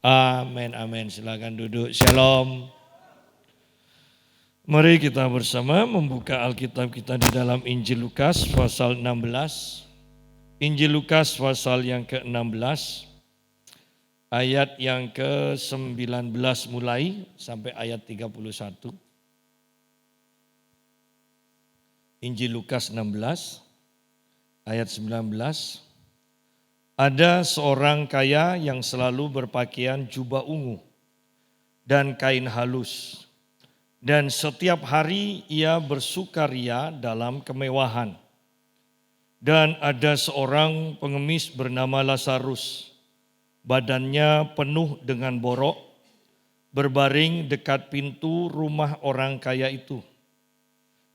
Amin, amin. Silakan duduk. Shalom. Mari kita bersama membuka Alkitab kita di dalam Injil Lukas pasal 16. Injil Lukas pasal yang ke-16, ayat yang ke-19 mulai sampai ayat 31. Injil Lukas 16, ayat 19. Ada seorang kaya yang selalu berpakaian jubah ungu dan kain halus. Dan setiap hari ia bersukaria dalam kemewahan. Dan ada seorang pengemis bernama Lazarus, badannya penuh dengan borok, berbaring dekat pintu rumah orang kaya itu,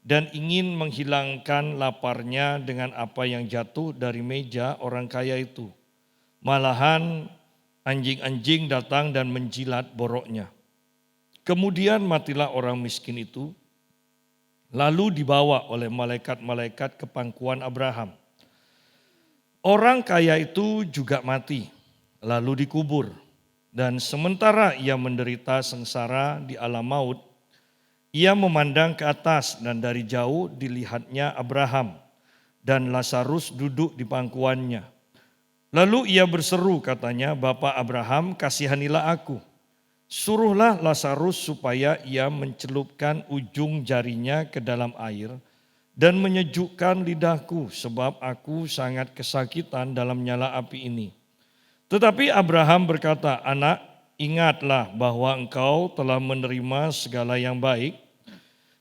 dan ingin menghilangkan laparnya dengan apa yang jatuh dari meja orang kaya itu. Malahan anjing-anjing datang dan menjilat boroknya. Kemudian matilah orang miskin itu, lalu dibawa oleh malaikat-malaikat ke pangkuan Abraham. Orang kaya itu juga mati, lalu dikubur. Dan sementara ia menderita sengsara di alam maut, ia memandang ke atas dan dari jauh dilihatnya Abraham dan Lazarus duduk di pangkuannya. Lalu ia berseru katanya, "Bapa Abraham, kasihanilah aku. Suruhlah Lazarus supaya ia mencelupkan ujung jarinya ke dalam air dan menyejukkan lidahku, sebab aku sangat kesakitan dalam nyala api ini." Tetapi Abraham berkata, "Anak, ingatlah bahwa engkau telah menerima segala yang baik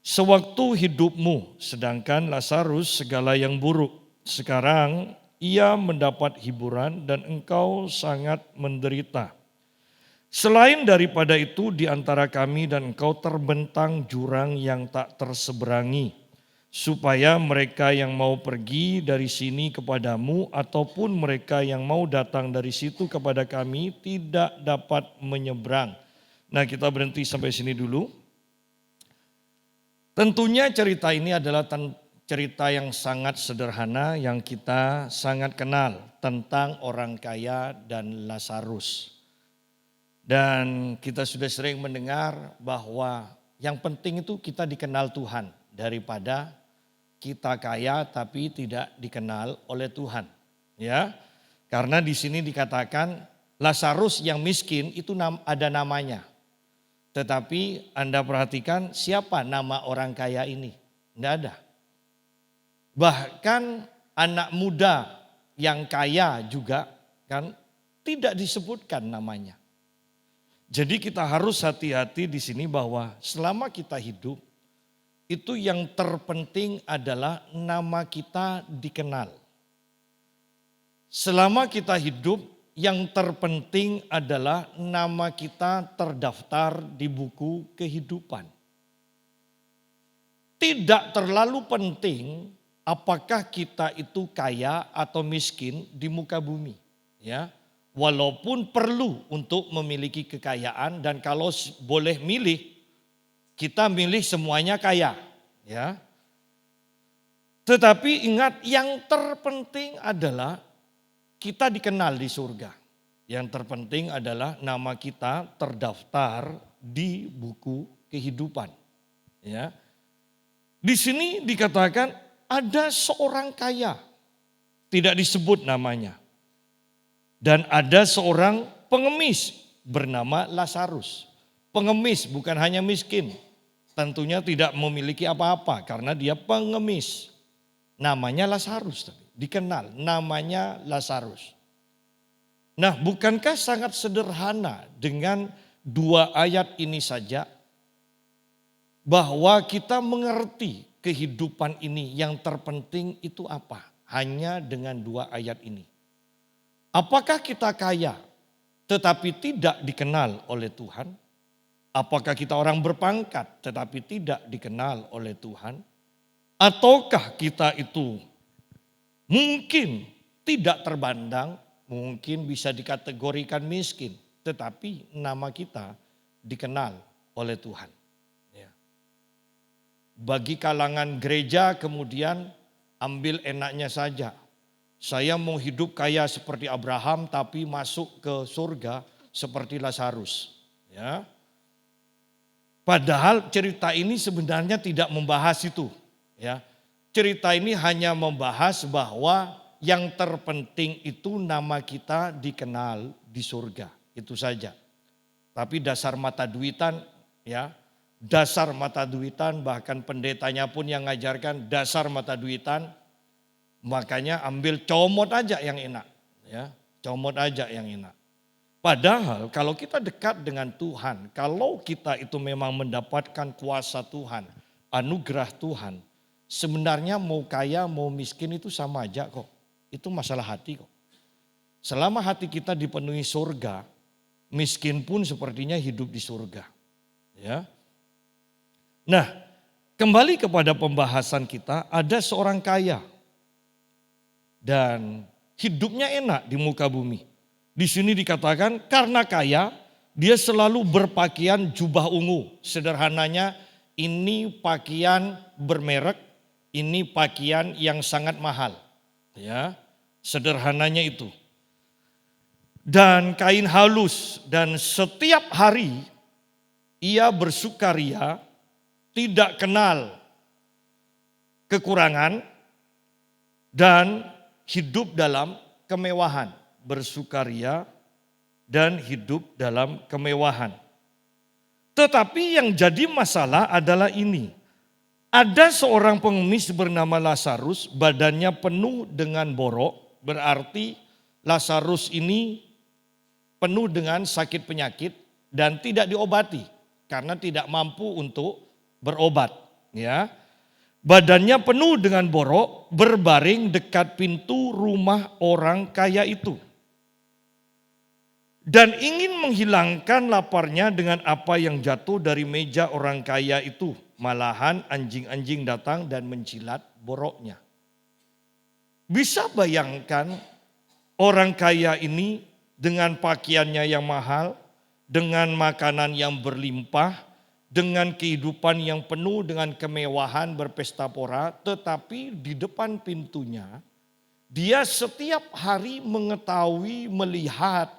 sewaktu hidupmu, sedangkan Lazarus segala yang buruk. Sekarang ia mendapat hiburan dan engkau sangat menderita. Selain daripada itu di antara kami dan engkau terbentang jurang yang tak terseberangi, supaya mereka yang mau pergi dari sini kepadamu ataupun mereka yang mau datang dari situ kepada kami tidak dapat menyeberang." Nah, kita berhenti sampai sini dulu. Tentunya cerita ini adalah cerita yang sangat sederhana yang kita sangat kenal tentang orang kaya dan Lazarus. Dan kita sudah sering mendengar bahwa yang penting itu kita dikenal Tuhan daripada kita kaya tapi tidak dikenal oleh Tuhan. Ya, karena di sini dikatakan Lazarus yang miskin itu ada namanya. Tetapi Anda perhatikan siapa nama orang kaya ini? Tidak ada. Bahkan anak muda yang kaya juga kan tidak disebutkan namanya. Jadi kita harus hati-hati di sini bahwa selama kita hidup, itu yang terpenting adalah nama kita dikenal. Selama kita hidup, yang terpenting adalah nama kita terdaftar di buku kehidupan. Tidak terlalu penting apakah kita itu kaya atau miskin di muka bumi, ya. Walaupun perlu untuk memiliki kekayaan dan kalau boleh milih, kita milih semuanya kaya, ya. Tetapi ingat yang terpenting adalah kita dikenal di surga. Yang terpenting adalah nama kita terdaftar di buku kehidupan, ya. Di sini dikatakan ada seorang kaya, tidak disebut namanya. Dan ada seorang pengemis bernama Lazarus. Pengemis bukan hanya miskin, tentunya tidak memiliki apa-apa karena dia pengemis. Namanya Lazarus, dikenal namanya Lazarus. Nah, bukankah sangat sederhana dengan dua ayat ini saja bahwa kita mengerti kehidupan ini yang terpenting itu apa? Hanya dengan dua ayat ini. Apakah kita kaya tetapi tidak dikenal oleh Tuhan? Apakah kita orang berpangkat tetapi tidak dikenal oleh Tuhan? Ataukah kita itu mungkin tidak terpandang, mungkin bisa dikategorikan miskin, tetapi nama kita dikenal oleh Tuhan. Ya. Bagi kalangan gereja kemudian ambil enaknya saja. Saya mau hidup kaya seperti Abraham tapi masuk ke surga seperti Lazarus. Ya. Padahal cerita ini sebenarnya tidak membahas itu. Ya. Cerita ini hanya membahas bahwa yang terpenting itu nama kita dikenal di surga. Itu saja. Tapi dasar mata duitan, ya, dasar mata duitan, bahkan pendetanya pun yang ngajarkan dasar mata duitan, makanya ambil comot aja yang enak, ya, comot aja yang enak. Padahal kalau kita dekat dengan Tuhan, kalau kita itu memang mendapatkan kuasa Tuhan, anugerah Tuhan, sebenarnya mau kaya mau miskin itu sama aja kok. Itu masalah hati kok. Selama hati kita dipenuhi surga, miskin pun sepertinya hidup di surga. Ya. Nah, kembali kepada pembahasan kita, ada seorang kaya dan hidupnya enak di muka bumi. Di sini dikatakan karena kaya, dia selalu berpakaian jubah ungu. Sederhananya ini pakaian bermerek, ini pakaian yang sangat mahal. Ya, sederhananya itu. Dan kain halus, dan setiap hari ia bersukaria, tidak kenal kekurangan, dan hidup dalam kemewahan. Bersukaria dan hidup dalam kemewahan. Tetapi yang jadi masalah adalah ini. Ada seorang pengemis bernama Lazarus, badannya penuh dengan borok, berarti Lazarus ini penuh dengan sakit penyakit dan tidak diobati karena tidak mampu untuk berobat, ya. Badannya penuh dengan borok, berbaring dekat pintu rumah orang kaya itu. Dan ingin menghilangkan laparnya dengan apa yang jatuh dari meja orang kaya itu. Malahan anjing-anjing datang dan mencilat boroknya. Bisa bayangkan orang kaya ini dengan pakaiannya yang mahal, dengan makanan yang berlimpah, dengan kehidupan yang penuh dengan kemewahan berpesta pora, tetapi di depan pintunya dia setiap hari mengetahui, melihat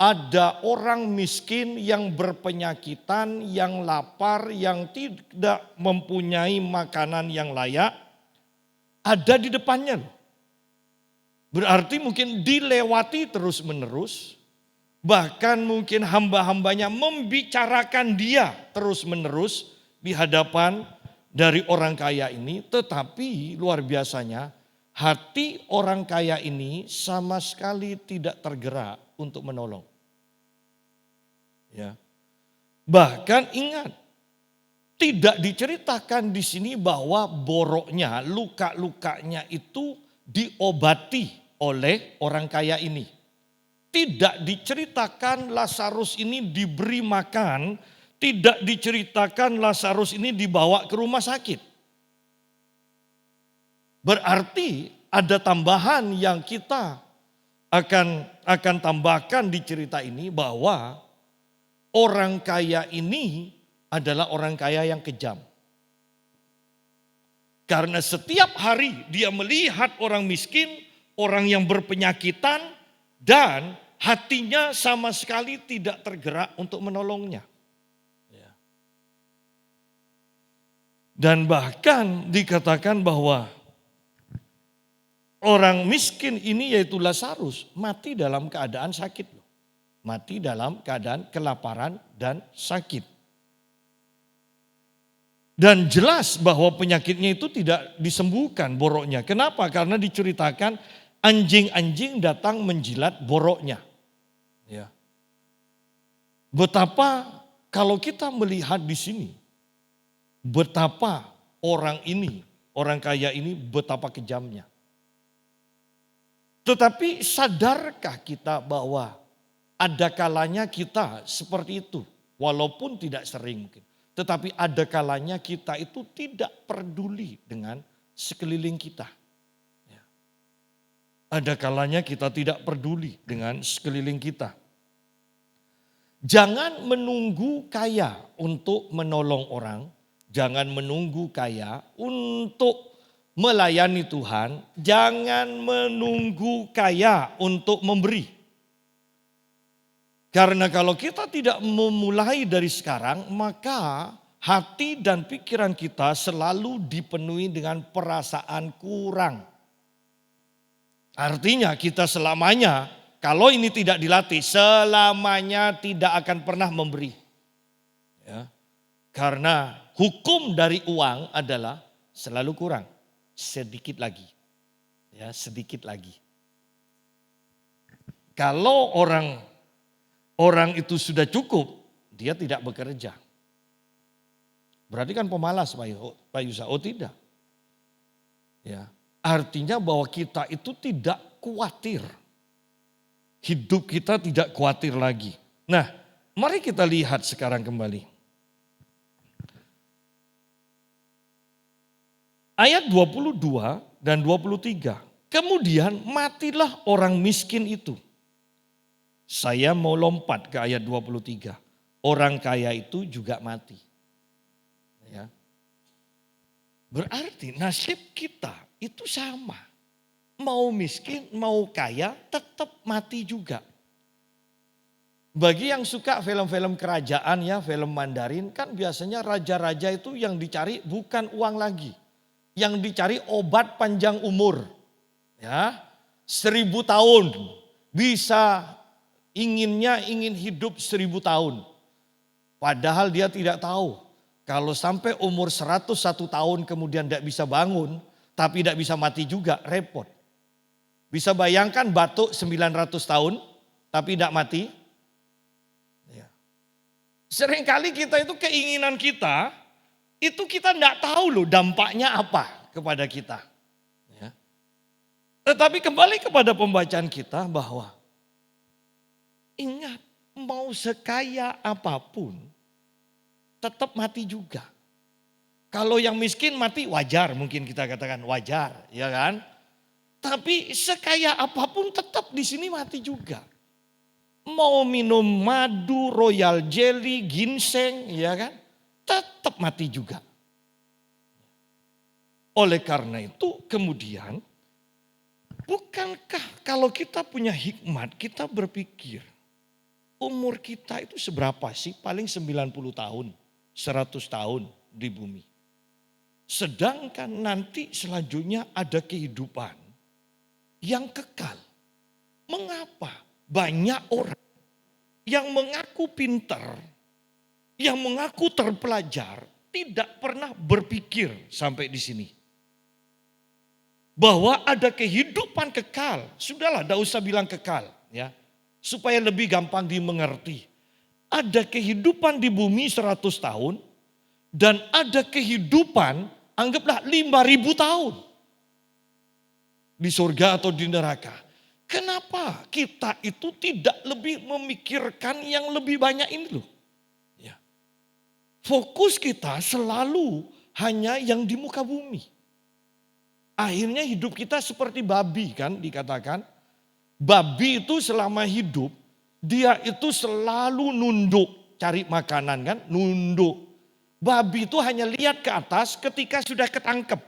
ada orang miskin yang berpenyakitan, yang lapar, yang tidak mempunyai makanan yang layak, ada di depannya. Berarti mungkin dilewati terus-menerus, bahkan mungkin hamba-hambanya membicarakan dia terus-menerus di hadapan dari orang kaya ini. Tetapi luar biasanya hati orang kaya ini sama sekali tidak tergerak untuk menolong. Ya. Bahkan ingat, tidak diceritakan di sini bahwa boroknya, luka-lukanya itu diobati oleh orang kaya ini. Tidak diceritakan Lazarus ini diberi makan, tidak diceritakan Lazarus ini dibawa ke rumah sakit. Berarti ada tambahan yang kita akan tambahkan di cerita ini bahwa orang kaya ini adalah orang kaya yang kejam. Karena setiap hari dia melihat orang miskin, orang yang berpenyakitan, dan hatinya sama sekali tidak tergerak untuk menolongnya. Dan bahkan dikatakan bahwa orang miskin ini yaitu Lazarus mati dalam keadaan sakit. Mati dalam keadaan kelaparan dan sakit. Dan jelas bahwa penyakitnya itu tidak disembuhkan boroknya. Kenapa? Karena diceritakan anjing-anjing datang menjilat boroknya. Ya. Betapa kalau kita melihat di sini, betapa orang ini, orang kaya ini betapa kejamnya. Tetapi sadarkah kita bahwa ada kalanya kita seperti itu, walaupun tidak sering mungkin. Tetapi ada kalanya kita itu tidak peduli dengan sekeliling kita. Ada kalanya kita tidak peduli dengan sekeliling kita. Jangan menunggu kaya untuk menolong orang. Jangan menunggu kaya untuk melayani Tuhan. Jangan menunggu kaya untuk memberi. Karena kalau kita tidak memulai dari sekarang, maka hati dan pikiran kita selalu dipenuhi dengan perasaan kurang. Artinya kita selamanya, kalau ini tidak dilatih, selamanya tidak akan pernah memberi. Ya. Karena hukum dari uang adalah selalu kurang, sedikit lagi. Ya, sedikit lagi. Kalau orang itu sudah cukup, dia tidak bekerja. Berarti kan pemalas Pak Yusa? Oh tidak. Ya, artinya bahwa kita itu tidak khawatir. Hidup kita tidak khawatir lagi. Nah, mari kita lihat sekarang kembali. Ayat 22 dan 23. Kemudian matilah orang miskin itu. Saya mau lompat ke ayat 23. Orang kaya itu juga mati. Ya. Berarti nasib kita itu sama. Mau miskin, mau kaya, tetap mati juga. Bagi yang suka film-film kerajaan ya, film Mandarin, kan biasanya raja-raja itu yang dicari bukan uang lagi. Yang dicari obat panjang umur. Ya, 1000 tahun. Bisa ingin hidup 1000 tahun. Padahal dia tidak tahu. Kalau sampai umur 101 tahun kemudian tidak bisa bangun, tapi tidak bisa mati juga, repot. Bisa bayangkan batuk 900 tahun, tapi tidak mati. Ya. Seringkali kita itu keinginan kita, itu kita tidak tahu loh dampaknya apa kepada kita. Ya. Tetapi kembali kepada pembacaan kita bahwa ingat, mau sekaya apapun tetap mati juga. Kalau yang miskin mati wajar, mungkin kita katakan wajar, ya kan? Tapi sekaya apapun tetap di sini mati juga. Mau minum madu, royal jelly, ginseng, ya kan? Tetap mati juga. Oleh karena itu kemudian, bukankah kalau kita punya hikmat, kita berpikir, umur kita itu seberapa sih? Paling 90 tahun, 100 tahun di bumi. Sedangkan nanti selanjutnya ada kehidupan yang kekal. Mengapa banyak orang yang mengaku pintar, yang mengaku terpelajar, tidak pernah berpikir sampai di sini. Bahwa ada kehidupan kekal. Sudahlah, tidak usah bilang kekal. Ya, supaya lebih gampang dimengerti. Ada kehidupan di bumi 100 tahun. Dan ada kehidupan, anggaplah 5000 tahun. Di surga atau di neraka. Kenapa kita itu tidak lebih memikirkan yang lebih banyak ini loh. Ya. Fokus kita selalu hanya yang di muka bumi. Akhirnya hidup kita seperti babi kan dikatakan. Babi itu selama hidup, dia itu selalu nunduk cari makanan kan, nunduk. Babi itu hanya lihat ke atas ketika sudah ketangkep.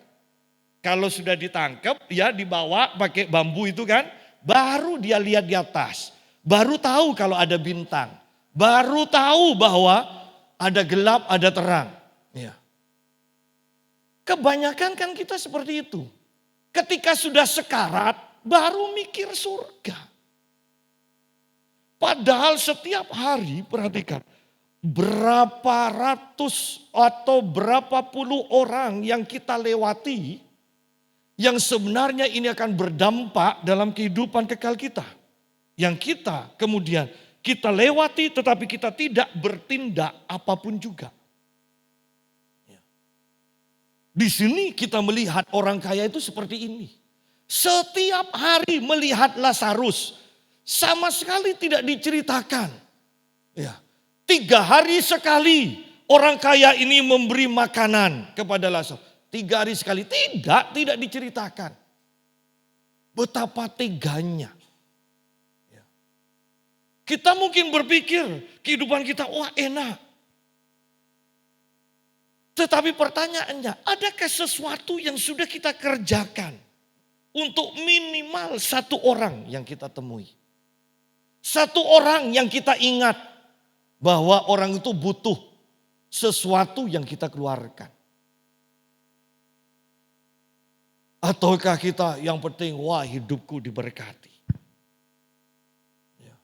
Kalau sudah ditangkap, ya dibawa pakai bambu itu kan, baru dia lihat di atas. Baru tahu kalau ada bintang. Baru tahu bahwa ada gelap, ada terang. Ya. Kebanyakan kan kita seperti itu. Ketika sudah sekarat, baru mikir surga. Padahal setiap hari, perhatikan, berapa ratus atau berapa puluh orang yang kita lewati, yang sebenarnya ini akan berdampak dalam kehidupan kekal kita. Yang kita kemudian kita lewati tetapi kita tidak bertindak apapun juga. Di sini kita melihat orang kaya itu seperti ini. Setiap hari melihat Lazarus. Sama sekali tidak diceritakan. Ya. 3 hari sekali orang kaya ini memberi makanan kepada Lazarus. 3 hari sekali. Tidak diceritakan. Betapa teganya. Ya. Kita mungkin berpikir kehidupan kita wah enak. Tetapi pertanyaannya, adakah sesuatu yang sudah kita kerjakan untuk minimal 1 orang yang kita temui? 1 Satu orang yang kita ingat bahwa orang itu butuh sesuatu yang kita keluarkan. Ataukah kita yang penting, wah hidupku diberkati. Ya.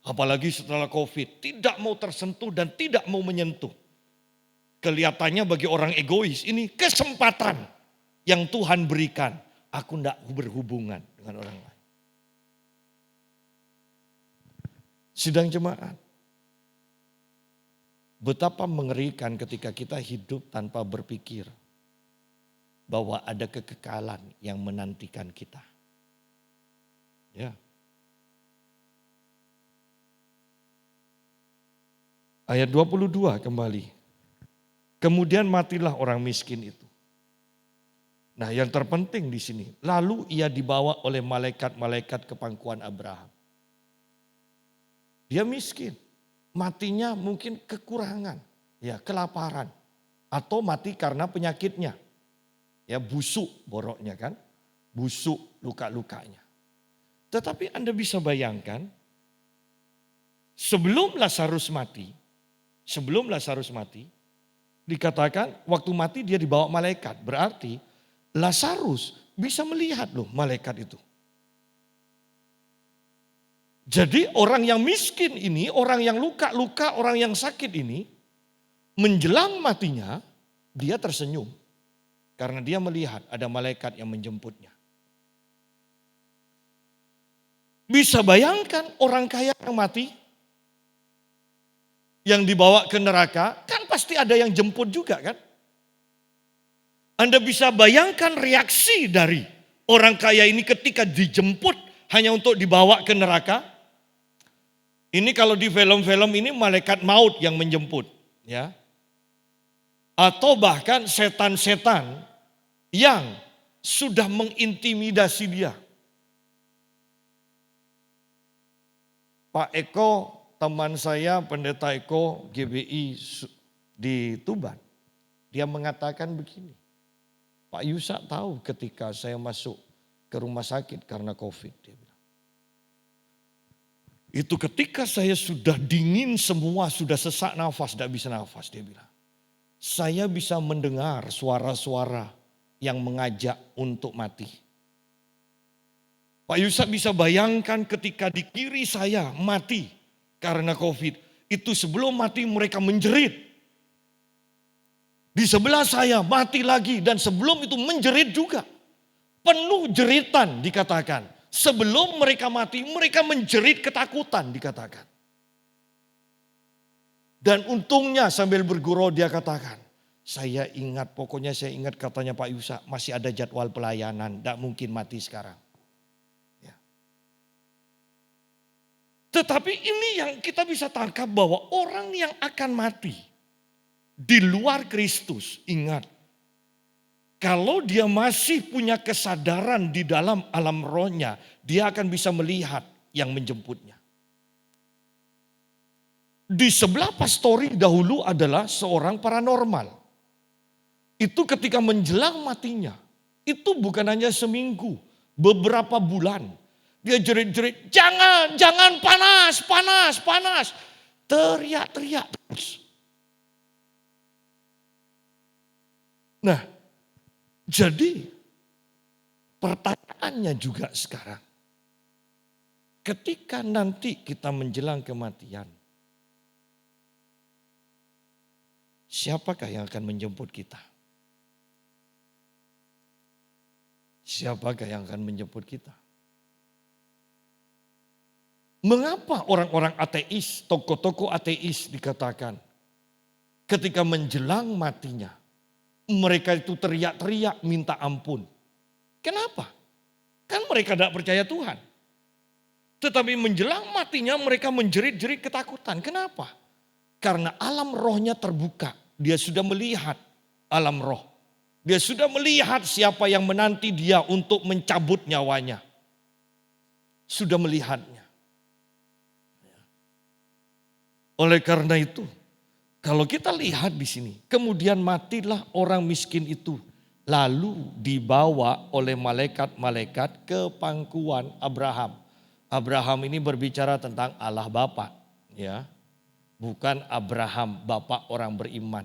Apalagi setelah COVID, tidak mau tersentuh dan tidak mau menyentuh. Kelihatannya bagi orang egois, ini kesempatan yang Tuhan berikan. Aku tidak berhubungan dengan orang lain. Sidang jemaat. Betapa mengerikan ketika kita hidup tanpa berpikir bahwa ada kekekalan yang menantikan kita. Ya. Ayat 22 kembali. Kemudian matilah orang miskin itu. Nah, yang terpenting di sini, lalu ia dibawa oleh malaikat-malaikat ke pangkuan Abraham. Dia miskin, matinya mungkin kekurangan, ya kelaparan, atau mati karena penyakitnya. Ya busuk boroknya kan, busuk luka-lukanya. Tetapi Anda bisa bayangkan, sebelum Lazarus mati, dikatakan waktu mati dia dibawa malaikat. Berarti Lazarus bisa melihat loh malaikat itu. Jadi orang yang miskin ini, orang yang luka-luka, orang yang sakit ini, menjelang matinya dia tersenyum. Karena dia melihat ada malaikat yang menjemputnya. Bisa bayangkan orang kaya yang mati, yang dibawa ke neraka, kan pasti ada yang jemput juga kan. Anda bisa bayangkan reaksi dari orang kaya ini ketika dijemput hanya untuk dibawa ke neraka. Ini kalau di film-film ini malaikat maut yang menjemput. Ya. Atau bahkan setan-setan yang sudah mengintimidasi dia. Pak Eko, teman saya pendeta Eko GBI di Tuban. Dia mengatakan begini. Pak Yusa tahu ketika saya masuk ke rumah sakit karena COVID. Dia bilang. Itu ketika saya sudah dingin semua, sudah sesak nafas, tidak bisa nafas. Dia bilang. Saya bisa mendengar suara-suara yang mengajak untuk mati. Pak Yusak bisa bayangkan ketika di kiri saya mati karena COVID. Itu sebelum mati mereka menjerit. Di sebelah saya mati lagi dan sebelum itu menjerit juga. Penuh jeritan dikatakan. Sebelum mereka mati mereka menjerit ketakutan dikatakan. Dan untungnya sambil bergurau dia katakan. Saya ingat, pokoknya saya ingat katanya Pak Yusa, masih ada jadwal pelayanan, tidak mungkin mati sekarang. Ya. Tetapi ini yang kita bisa tangkap bahwa orang yang akan mati di luar Kristus, ingat. Kalau dia masih punya kesadaran di dalam alam rohnya, dia akan bisa melihat yang menjemputnya. Di sebelah pastori dahulu adalah seorang paranormal. Itu ketika menjelang matinya, itu bukan hanya seminggu, beberapa bulan. Dia jerit-jerit, jangan panas. Teriak-teriak terus. Nah, jadi pertanyaannya juga sekarang. Ketika nanti kita menjelang kematian, siapakah yang akan menjemput kita? Siapakah yang akan menjemput kita? Mengapa orang-orang ateis, tokoh-tokoh ateis dikatakan ketika menjelang matinya, mereka itu teriak-teriak minta ampun. Kenapa? Kan mereka tidak percaya Tuhan. Tetapi menjelang matinya mereka menjerit-jerit ketakutan. Kenapa? Karena alam rohnya terbuka. Dia sudah melihat alam roh. Dia sudah melihat siapa yang menanti dia untuk mencabut nyawanya. Sudah melihatnya. Oleh karena itu, kalau kita lihat di sini, kemudian matilah orang miskin itu. Lalu dibawa oleh malaikat-malaikat ke pangkuan Abraham. Abraham ini berbicara tentang Allah Bapa, ya. Bukan Abraham, bapak orang beriman.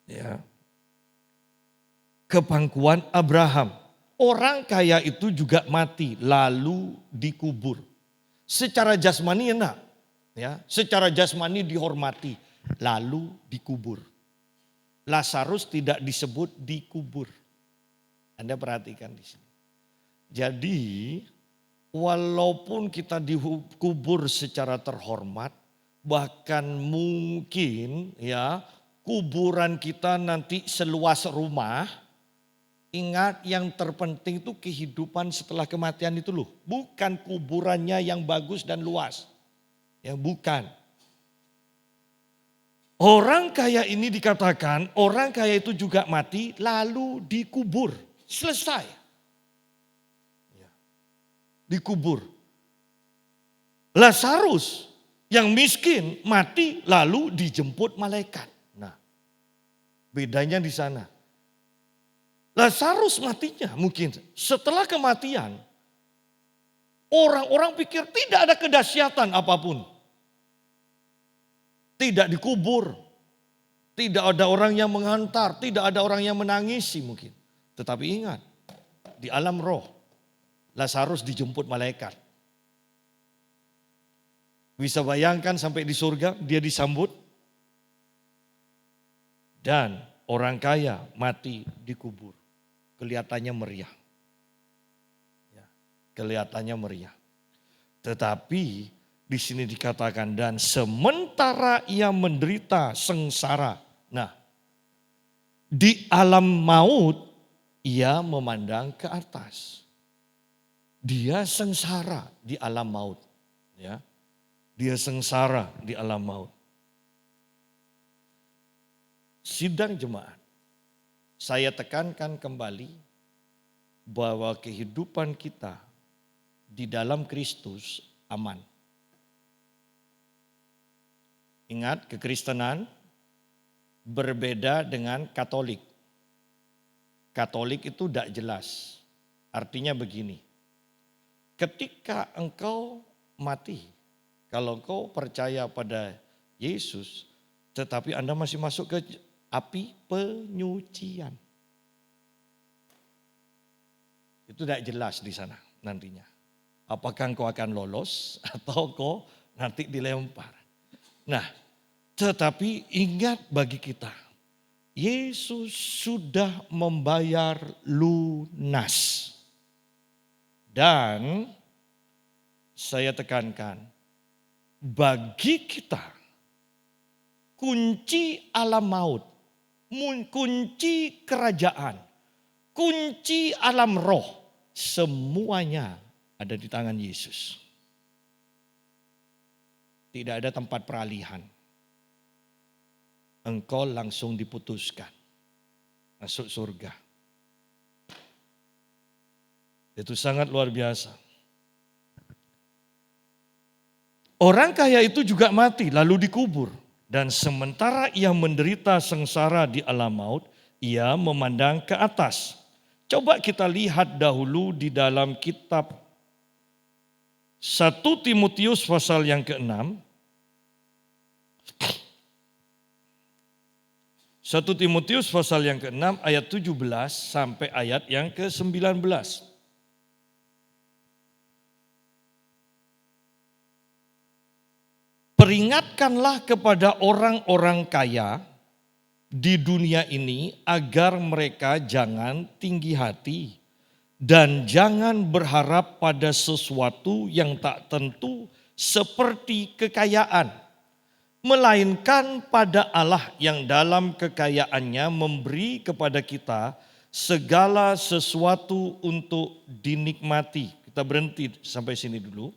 Ya. Kepangkuan Abraham. Orang kaya itu juga mati lalu dikubur. Secara jasmani enak, ya. Secara jasmani dihormati lalu dikubur. Lazarus tidak disebut dikubur. Anda perhatikan di sini. Jadi walaupun kita dikubur secara terhormat, bahkan mungkin ya kuburan kita nanti seluas rumah, ingat yang terpenting itu kehidupan setelah kematian itu loh. Bukan kuburannya yang bagus dan luas. Ya bukan. Orang kaya ini dikatakan, orang kaya itu juga mati lalu dikubur. Selesai. Dikubur. Lazarus yang miskin mati lalu dijemput malaikat. Nah, bedanya di sana. Lazarus matinya mungkin setelah kematian orang-orang pikir tidak ada kedahsyatan apapun. Tidak dikubur, tidak ada orang yang menghantar, tidak ada orang yang menangisi mungkin. Tetapi ingat, di alam roh Lazarus dijemput malaikat. Bisa bayangkan sampai di surga dia disambut. Dan orang kaya mati dikubur. Kelihatannya meriah. Ya, kelihatannya meriah. Tetapi di sini dikatakan dan sementara ia menderita sengsara. Nah, di alam maut ia memandang ke atas. Dia sengsara di alam maut, ya. Dia sengsara di alam maut. Sidang jemaat, saya tekankan kembali bahwa kehidupan kita di dalam Kristus aman. Ingat, kekristenan berbeda dengan Katolik. Katolik itu tidak jelas. Artinya begini. Ketika engkau mati, kalau engkau percaya pada Yesus, tetapi Anda masih masuk ke api penyucian. Itu tidak jelas di sana nantinya. Apakah engkau akan lolos atau engkau nanti dilempar. Nah, tetapi ingat bagi kita, Yesus sudah membayar lunas. Dan saya tekankan, bagi kita kunci alam maut, kunci kerajaan, kunci alam roh, semuanya ada di tangan Yesus. Tidak ada tempat peralihan. Engkau langsung diputuskan masuk surga. Itu sangat luar biasa. Orang kaya itu juga mati lalu dikubur. Dan sementara ia menderita sengsara di alam maut, ia memandang ke atas. Coba kita lihat dahulu di dalam kitab 1 Timotius pasal yang ke-6. 1 Timotius pasal yang ke-6 ayat 17 sampai ayat yang ke-19. Peringatkanlah kepada orang-orang kaya di dunia ini agar mereka jangan tinggi hati dan jangan berharap pada sesuatu yang tak tentu seperti kekayaan, melainkan pada Allah yang dalam kekayaannya memberi kepada kita segala sesuatu untuk dinikmati. Kita berhenti sampai sini dulu.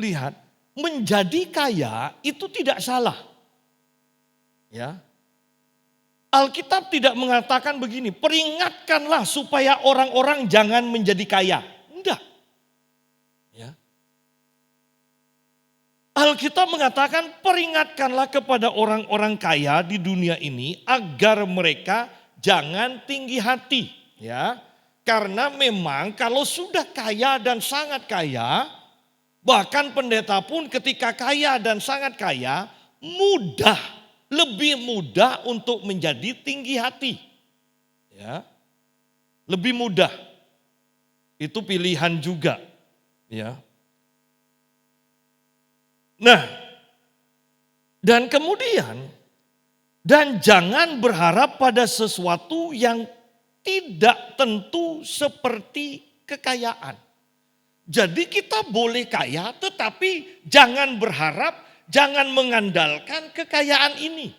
Lihat. Menjadi kaya itu tidak salah. Ya. Alkitab tidak mengatakan begini, peringatkanlah supaya orang-orang jangan menjadi kaya. Enggak. Ya. Alkitab mengatakan peringatkanlah kepada orang-orang kaya di dunia ini agar mereka jangan tinggi hati. Ya. Karena memang kalau sudah kaya dan sangat kaya, bahkan pendeta pun ketika kaya dan sangat kaya, mudah, lebih mudah untuk menjadi tinggi hati. Ya, lebih mudah. Itu pilihan juga. Ya. Nah, dan kemudian, dan jangan berharap pada sesuatu yang tidak tentu seperti kekayaan. Jadi kita boleh kaya tetapi jangan berharap, jangan mengandalkan kekayaan ini.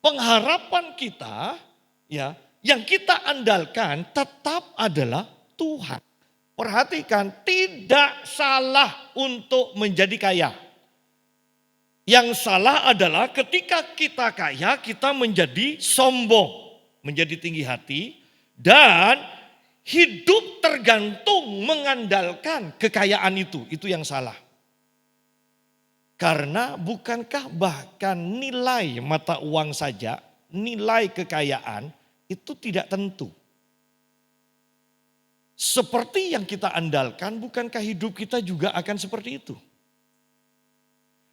Pengharapan kita ya, yang kita andalkan tetap adalah Tuhan. Perhatikan, tidak salah untuk menjadi kaya. Yang salah adalah ketika kita kaya, kita menjadi sombong, menjadi tinggi hati, dan hidup tergantung mengandalkan kekayaan itu. Itu yang salah. Karena bukankah bahkan nilai mata uang saja, nilai kekayaan itu tidak tentu. Seperti yang kita andalkan, bukankah hidup kita juga akan seperti itu?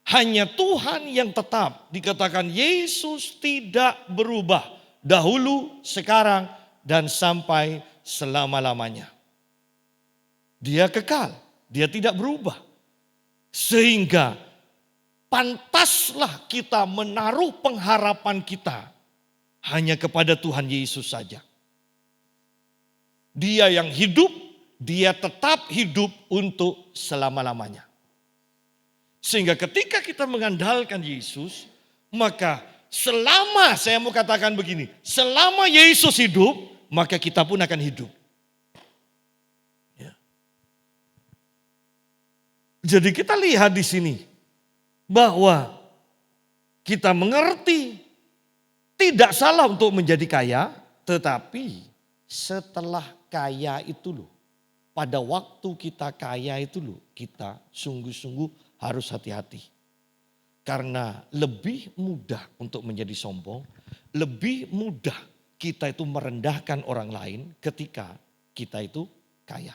Hanya Tuhan yang tetap, dikatakan Yesus tidak berubah. Dahulu, sekarang, dan sampai selama-lamanya. Dia kekal, dia tidak berubah. Sehingga pantaslah kita menaruh pengharapan kita hanya kepada Tuhan Yesus saja. Dia yang hidup, dia tetap hidup untuk selama-lamanya. Sehingga ketika kita mengandalkan Yesus, maka selama, saya mau katakan begini, selama Yesus hidup, maka kita pun akan hidup. Ya. Jadi kita lihat di sini bahwa kita mengerti tidak salah untuk menjadi kaya, tetapi setelah kaya itu loh, pada waktu kita kaya itu loh, kita sungguh-sungguh harus hati-hati. Karena lebih mudah untuk menjadi sombong, lebih mudah kita itu merendahkan orang lain ketika kita itu kaya.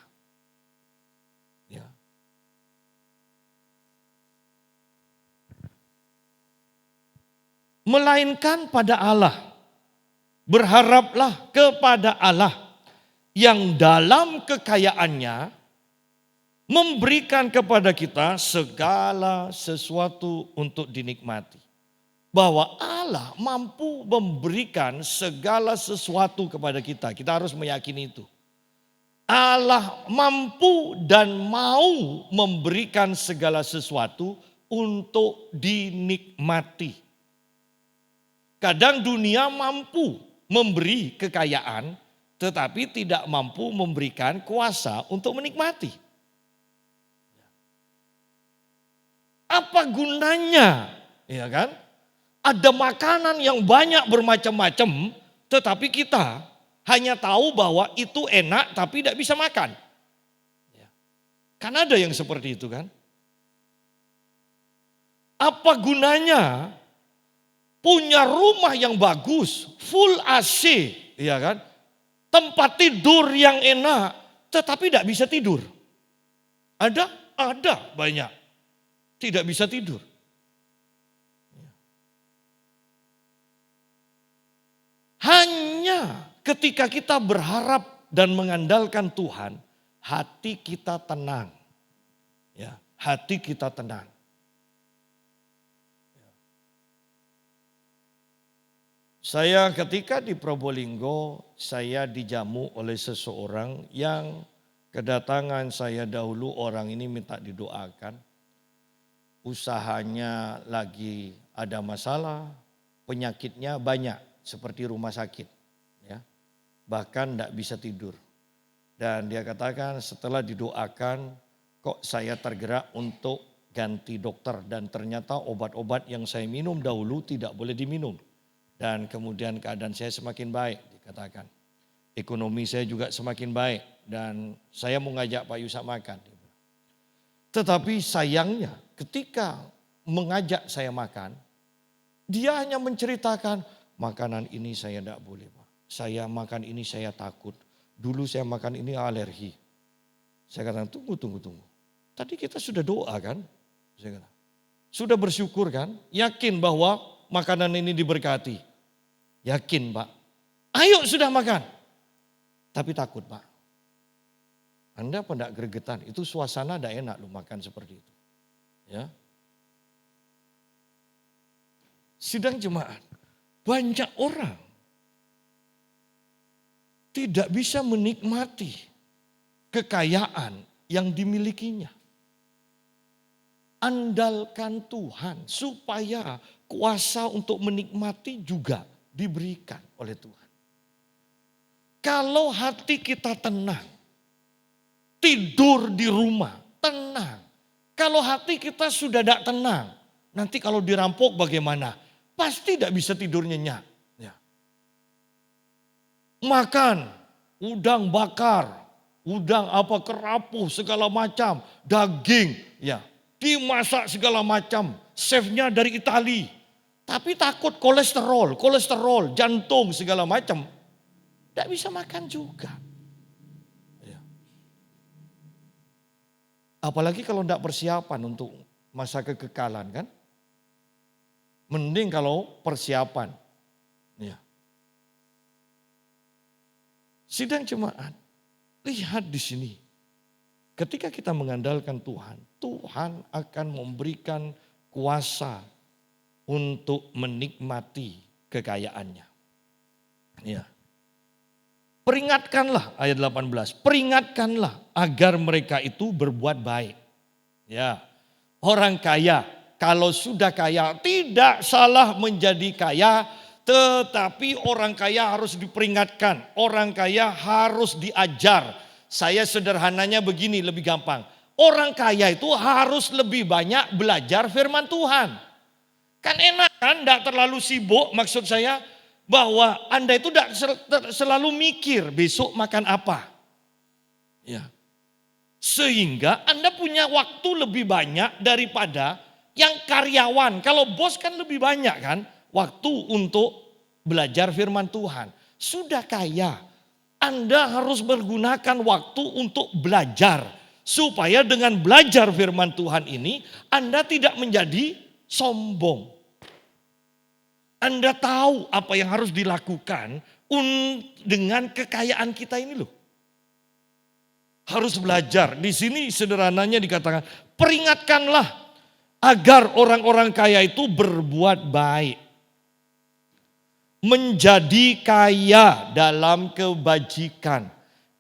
Ya. Melainkan pada Allah. Berharaplah kepada Allah yang dalam kekayaannya memberikan kepada kita segala sesuatu untuk dinikmati. Bahwa Allah mampu memberikan segala sesuatu kepada kita. Kita harus meyakini itu. Allah mampu dan mau memberikan segala sesuatu untuk dinikmati. Kadang dunia mampu memberi kekayaan, tetapi tidak mampu memberikan kuasa untuk menikmati. Apa gunanya? Ya kan? Ada makanan yang banyak bermacam-macam, tetapi kita hanya tahu bahwa itu enak tapi tidak bisa makan. Ya. Kan ada yang seperti itu kan? Apa gunanya punya rumah yang bagus, full AC, ya kan? Tempat tidur yang enak, tetapi tidak bisa tidur. Ada banyak. Tidak bisa tidur. Hanya ketika kita berharap dan mengandalkan Tuhan, hati kita tenang. Ya, hati kita tenang. Saya ketika di Probolinggo, saya dijamu oleh seseorang yang kedatangan saya dahulu, orang ini minta didoakan. Usahanya lagi ada masalah, penyakitnya banyak seperti rumah sakit. Ya. Bahkan tidak bisa tidur. Dan dia katakan setelah didoakan kok saya tergerak untuk ganti dokter. Dan ternyata obat-obat yang saya minum dahulu tidak boleh diminum. Dan kemudian keadaan saya semakin baik dikatakan. Ekonomi saya juga semakin baik dan saya mau ngajak Pak Yusak makan. Tetapi sayangnya ketika mengajak saya makan, dia hanya menceritakan makanan ini saya tidak boleh Pak. Saya makan ini saya takut. dulu saya makan ini alergi. Saya katakan tunggu. Tadi kita sudah doa kan? Saya katakan, sudah bersyukur kan? Yakin bahwa makanan ini diberkati? Yakin Pak. Ayo sudah makan. Tapi takut Pak. Anda apa enggak gregetan? Itu suasana enggak enak lu makan seperti itu. Ya. Sidang jemaat. Banyak orang tidak bisa menikmati kekayaan yang dimilikinya. Andalkan Tuhan supaya kuasa untuk menikmati juga diberikan oleh Tuhan. Kalau hati kita tenang, tidur di rumah, tenang. Kalau hati kita sudah tidak tenang, nanti kalau dirampok bagaimana? Pasti tidak bisa tidur nyenyak. Ya. Makan, udang bakar, udang apa kerapu segala macam, daging, ya dimasak segala macam. Chefnya dari Itali, tapi takut kolesterol, jantung segala macam, tidak bisa makan juga. Ya. Apalagi kalau tidak persiapan untuk masa kekekalan kan. Mending kalau persiapan. Ya. Sidang jemaat, lihat di sini. Ketika kita mengandalkan Tuhan, Tuhan akan memberikan kuasa untuk menikmati kekayaannya. Ya. Peringatkanlah ayat 18, peringatkanlah agar mereka itu berbuat baik. Ya. Orang kaya kalau sudah kaya tidak salah menjadi kaya, tetapi orang kaya harus diperingatkan, orang kaya harus diajar. Saya sederhananya begini lebih gampang. Orang kaya itu harus lebih banyak belajar firman Tuhan. Kan enak kan, tidak terlalu sibuk, maksud saya bahwa Anda itu tidak selalu mikir besok makan apa. Ya. Sehingga Anda punya waktu lebih banyak daripada yang karyawan. Kalau bos kan lebih banyak kan waktu untuk belajar firman Tuhan. Sudah kaya, Anda harus menggunakan waktu untuk belajar. Supaya dengan belajar firman Tuhan ini Anda tidak menjadi sombong. Anda tahu apa yang harus dilakukan dengan kekayaan kita ini loh. Harus belajar. Di sini sederhananya dikatakan, peringatkanlah agar orang-orang kaya itu berbuat baik. Menjadi kaya dalam kebajikan.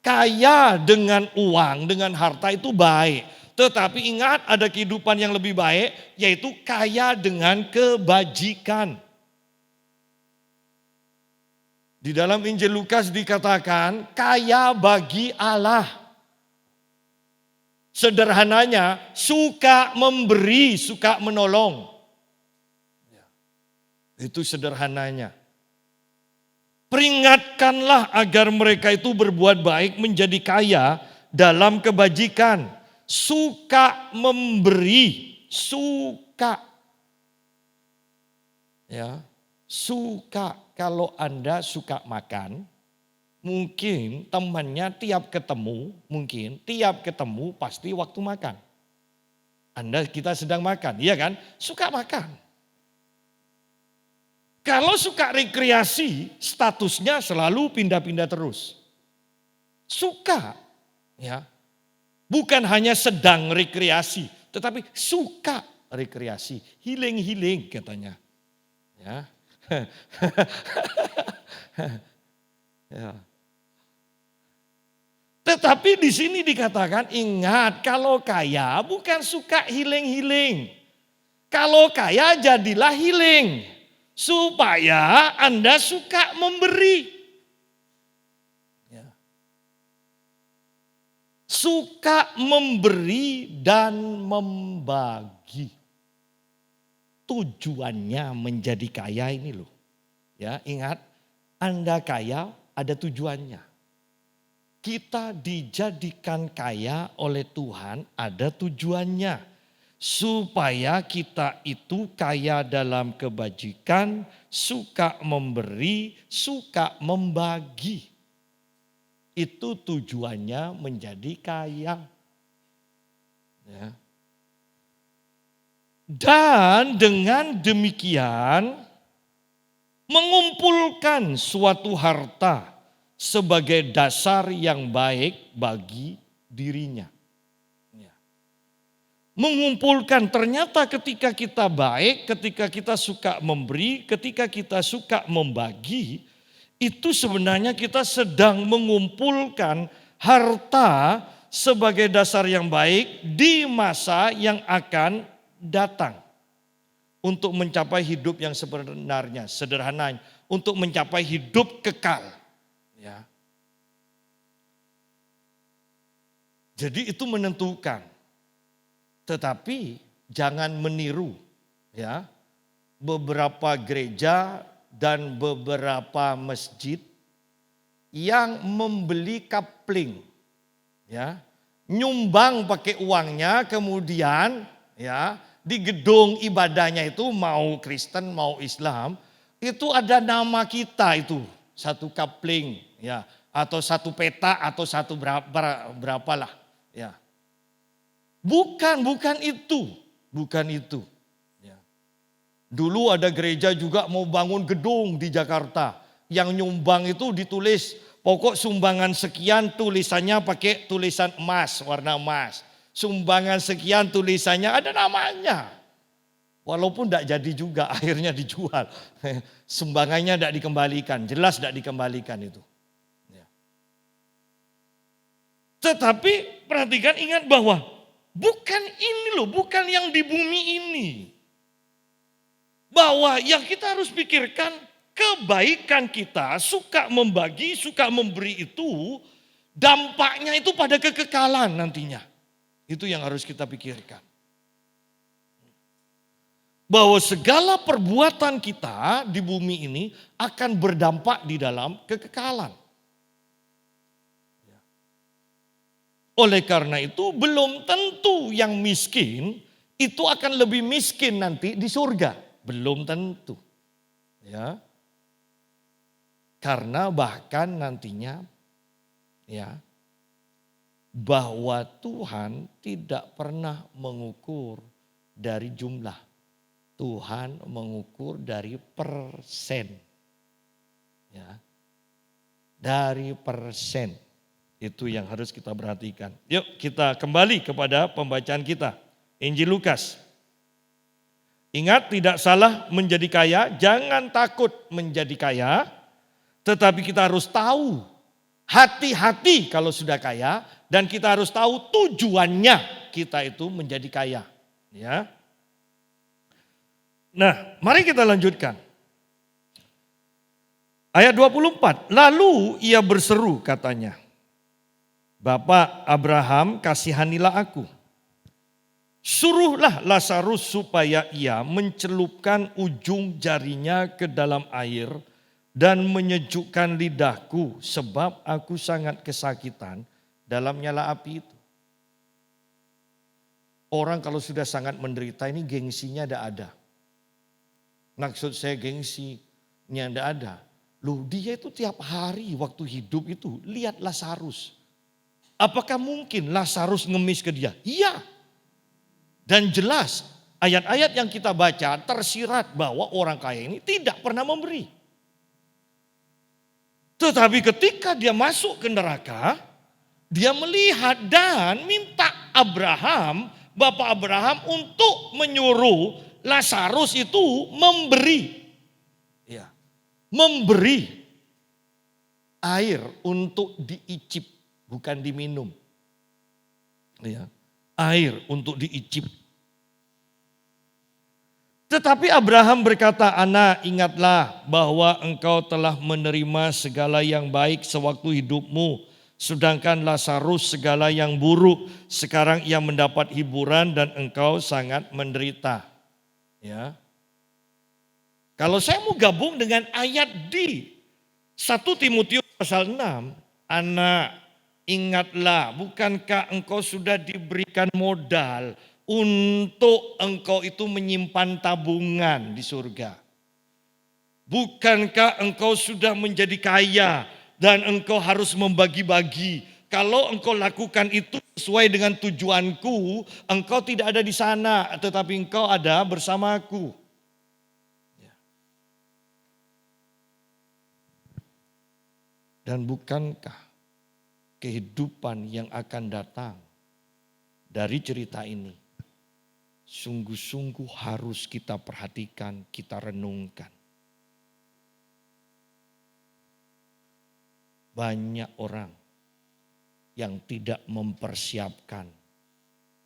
Kaya dengan uang, dengan harta itu baik. Tetapi ingat ada kehidupan yang lebih baik, yaitu kaya dengan kebajikan. Di dalam Injil Lukas dikatakan kaya bagi Allah. Sederhananya suka memberi, suka menolong. Itu sederhananya. Peringatkanlah agar mereka itu berbuat baik, menjadi kaya dalam kebajikan. Suka memberi, suka. Ya, suka. Kalau Anda suka makan, mungkin temannya tiap ketemu pasti waktu makan. Kita sedang makan, iya kan? Suka makan. Kalau suka rekreasi, statusnya selalu pindah-pindah terus. Suka, ya. Bukan hanya sedang rekreasi, tetapi suka rekreasi, healing katanya. Ya. Ya. Tetapi di sini dikatakan ingat kalau kaya bukan suka healing. Kalau kaya jadilah healing. Supaya Anda suka memberi. Ya. Suka memberi dan membagi. Tujuannya menjadi kaya ini loh. Ya, ingat Anda kaya ada tujuannya. Kita dijadikan kaya oleh Tuhan ada tujuannya. Supaya kita itu kaya dalam kebajikan, suka memberi, suka membagi. itu tujuannya menjadi kaya. Ya. Dan dengan demikian mengumpulkan suatu harta sebagai dasar yang baik bagi dirinya. Mengumpulkan, ternyata ketika kita baik, ketika kita suka memberi, ketika kita suka membagi, itu sebenarnya kita sedang mengumpulkan harta sebagai dasar yang baik di masa yang akan datang. Untuk mencapai hidup yang sebenarnya, sederhananya, untuk mencapai hidup kekal. Ya. Jadi itu menentukan. Tetapi jangan meniru ya beberapa gereja dan beberapa masjid yang membeli kapling ya, nyumbang pakai uangnya, kemudian ya di gedung ibadahnya itu mau Kristen mau Islam itu ada nama kita itu satu kapling ya, atau satu peta atau satu berapalah ya. Bukan itu. Ya. Dulu ada gereja juga mau bangun gedung di Jakarta. Yang nyumbang itu ditulis pokok sumbangan sekian, tulisannya pakai tulisan emas, warna emas. Sumbangan sekian tulisannya ada namanya. Walaupun tidak jadi juga akhirnya dijual. Sumbangannya tidak dikembalikan, jelas tidak dikembalikan itu. Ya. Tetapi perhatikan, ingat bahwa bukan ini loh, bukan yang di bumi ini. Bahwa yang kita harus pikirkan kebaikan kita, suka membagi, suka memberi itu dampaknya itu pada kekekalan nantinya. Itu yang harus kita pikirkan. Bahwa segala perbuatan kita di bumi ini akan berdampak di dalam kekekalan. Oleh karena itu belum tentu yang miskin itu akan lebih miskin nanti di surga. Belum tentu. Ya. Karena bahkan nantinya ya bahwa Tuhan tidak pernah mengukur dari jumlah. Tuhan mengukur dari persen. Ya. Dari persen. Itu yang harus kita perhatikan. Yuk kita kembali kepada pembacaan kita. Injil Lukas. Ingat, tidak salah menjadi kaya, jangan takut menjadi kaya. Tetapi kita harus tahu, hati-hati kalau sudah kaya. Dan kita harus tahu tujuannya kita itu menjadi kaya. Ya. Nah, mari kita lanjutkan. Ayat 24, lalu ia berseru katanya, Bapak Abraham, kasihanilah aku. Suruhlah Lazarus supaya ia mencelupkan ujung jarinya ke dalam air dan menyejukkan lidahku sebab aku sangat kesakitan dalam nyala api itu. Orang kalau sudah sangat menderita ini gengsinya tidak ada. Maksud saya gengsinya tidak ada. Loh, dia itu tiap hari waktu hidup itu lihat Lazarus. Apakah mungkin Lazarus ngemis ke dia? Iya. Dan jelas ayat-ayat yang kita baca tersirat bahwa orang kaya ini tidak pernah memberi. Tetapi ketika dia masuk ke neraka, dia melihat dan minta Abraham, Bapak Abraham untuk menyuruh Lazarus itu memberi. Ya, memberi air untuk diicip. Bukan diminum. Ya, air untuk diicip. Tetapi Abraham berkata, anak ingatlah bahwa engkau telah menerima segala yang baik sewaktu hidupmu. Sedangkan Lazarus segala yang buruk. Sekarang ia mendapat hiburan dan engkau sangat menderita. Ya. Kalau saya mau gabung dengan ayat di 1 Timotius pasal 6. Anak, ingatlah, bukankah engkau sudah diberikan modal untuk engkau itu menyimpan tabungan di surga? Bukankah engkau sudah menjadi kaya dan engkau harus membagi-bagi. Kalau engkau lakukan itu sesuai dengan tujuanku, engkau tidak ada di sana, tetapi engkau ada bersamaku. Dan bukankah kehidupan yang akan datang dari cerita ini sungguh-sungguh harus kita perhatikan, kita renungkan. Banyak orang yang tidak mempersiapkan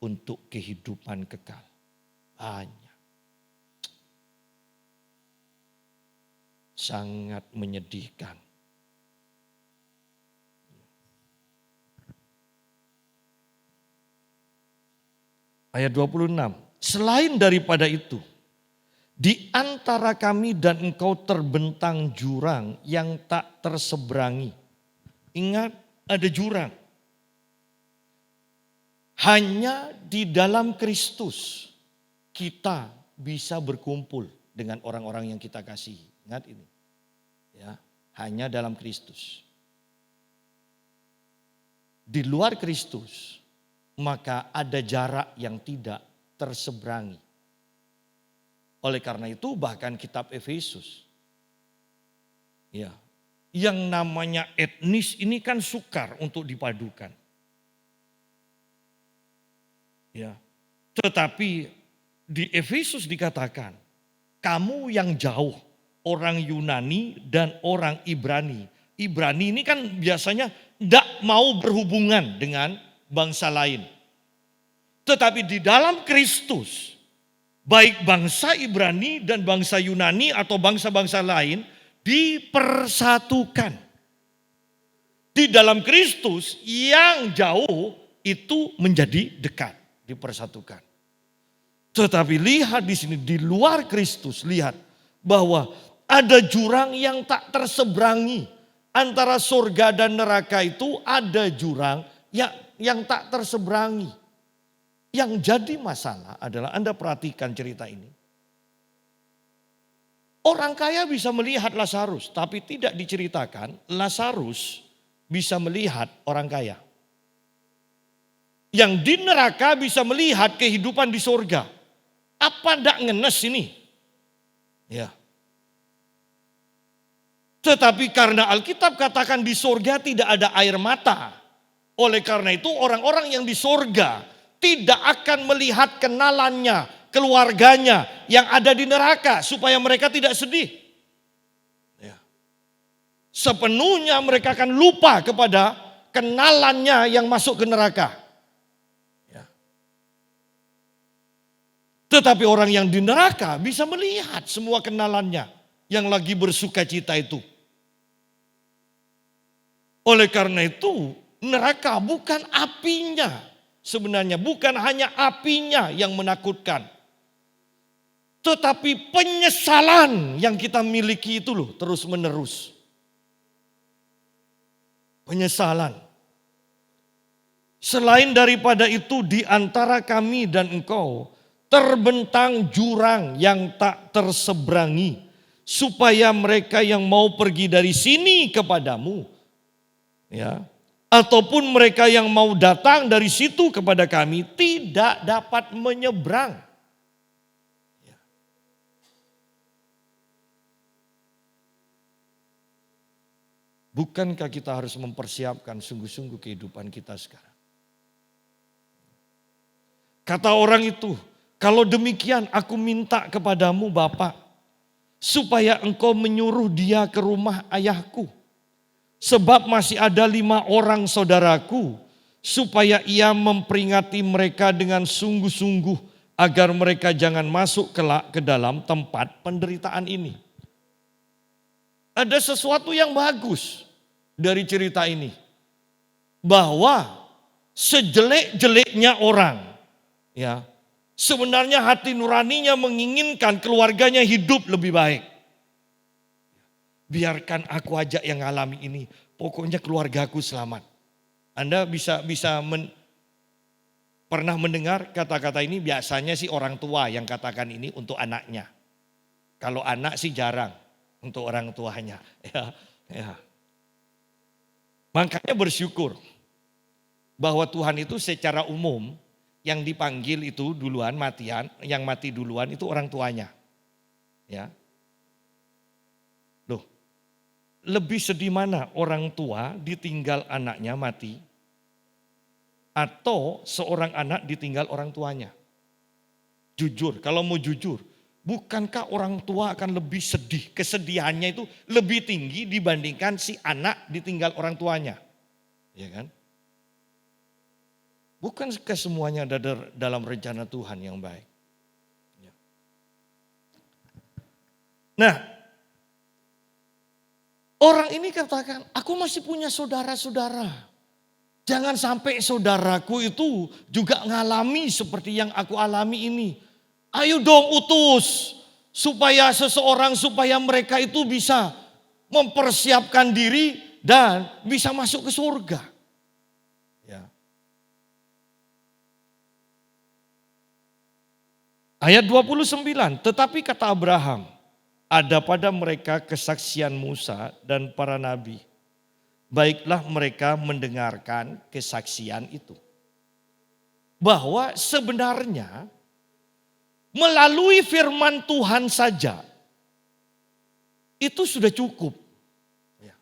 untuk kehidupan kekal. Banyak. Sangat menyedihkan. Ayat 26. Selain daripada itu, di antara kami dan engkau terbentang jurang yang tak terseberangi. Ingat, ada jurang. Hanya di dalam Kristus kita bisa berkumpul dengan orang-orang yang kita kasihi. Ingat ini. Ya, hanya dalam Kristus. Di luar Kristus, maka ada jarak yang tidak terseberangi. Oleh karena itu bahkan kitab Efesus, ya, yang namanya etnis ini kan sukar untuk dipadukan. Ya, tetapi di Efesus dikatakan, kamu yang jauh, orang Yunani dan orang Ibrani. Ibrani ini kan biasanya tidak mau berhubungan dengan bangsa lain. Tetapi di dalam Kristus, baik bangsa Ibrani dan bangsa Yunani atau bangsa-bangsa lain dipersatukan. Di dalam Kristus yang jauh itu menjadi dekat, dipersatukan. Tetapi lihat di sini di luar Kristus, lihat bahwa ada jurang yang tak terseberangi. Antara surga dan neraka itu ada jurang yang tak terseberangi. Yang jadi masalah adalah Anda perhatikan cerita ini. Orang kaya bisa melihat Lazarus, tapi tidak diceritakan Lazarus bisa melihat orang kaya. Yang di neraka bisa melihat kehidupan di surga. Apa ndak ngenes ini? Ya. Tetapi karena Alkitab katakan di surga tidak ada air mata. Oleh karena itu orang-orang yang di surga tidak akan melihat kenalannya, keluarganya yang ada di neraka supaya mereka tidak sedih. Ya. Sepenuhnya mereka akan lupa kepada kenalannya yang masuk ke neraka. Ya. Tetapi orang yang di neraka bisa melihat semua kenalannya yang lagi bersuka cita itu. Oleh karena itu neraka bukan apinya. Sebenarnya bukan hanya apinya yang menakutkan. Tetapi penyesalan yang kita miliki itu loh terus menerus. Penyesalan. Selain daripada itu di antara kami dan engkau terbentang jurang yang tak terseberangi. Supaya mereka yang mau pergi dari sini kepadamu. Ya, ataupun mereka yang mau datang dari situ kepada kami tidak dapat menyeberang. Ya. Bukankah kita harus mempersiapkan sungguh-sungguh kehidupan kita sekarang? Kata orang itu, kalau demikian aku minta kepadamu Bapak, supaya engkau menyuruh dia ke rumah ayahku. Sebab masih ada 5 orang saudaraku, supaya ia memperingati mereka dengan sungguh-sungguh agar mereka jangan masuk ke dalam tempat penderitaan ini. Ada sesuatu yang bagus dari cerita ini. Bahwa sejelek-jeleknya orang, ya, sebenarnya hati nuraninya menginginkan keluarganya hidup lebih baik. Biarkan aku aja yang ngalami ini. Pokoknya keluargaku selamat. Anda pernah mendengar kata-kata ini, biasanya sih orang tua yang katakan ini untuk anaknya. Kalau anak sih jarang untuk orang tuanya. Ya. Makanya bersyukur bahwa Tuhan itu secara umum yang dipanggil itu duluan matian, yang mati duluan itu orang tuanya. Ya. Loh, lebih sedih mana orang tua ditinggal anaknya mati atau seorang anak ditinggal orang tuanya? Jujur, kalau mau jujur, bukankah orang tua akan lebih sedih, kesedihannya itu lebih tinggi dibandingkan si anak ditinggal orang tuanya? Ya kan? Bukankah semuanya ada dalam rencana Tuhan yang baik? Ya. Nah, orang ini katakan, aku masih punya saudara-saudara. Jangan sampai saudaraku itu juga ngalami seperti yang aku alami ini. Ayo dong utus supaya supaya mereka itu bisa mempersiapkan diri dan bisa masuk ke surga. Ya. Ayat 29, tetapi kata Abraham, ada pada mereka kesaksian Musa dan para nabi. Baiklah mereka mendengarkan kesaksian itu. Bahwa sebenarnya melalui firman Tuhan saja itu sudah cukup. Ya.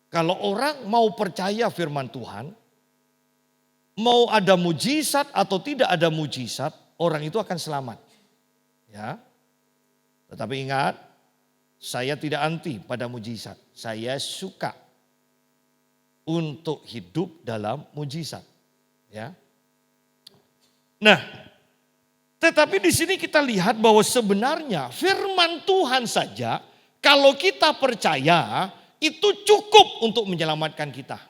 Kalau orang mau percaya firman Tuhan, mau ada mujizat atau tidak ada mujizat, orang itu akan selamat. Ya. Tetapi ingat, saya tidak anti pada mujizat. Saya suka untuk hidup dalam mujizat. Ya. Nah, tetapi di sini kita lihat bahwa sebenarnya firman Tuhan saja kalau kita percaya itu cukup untuk menyelamatkan kita.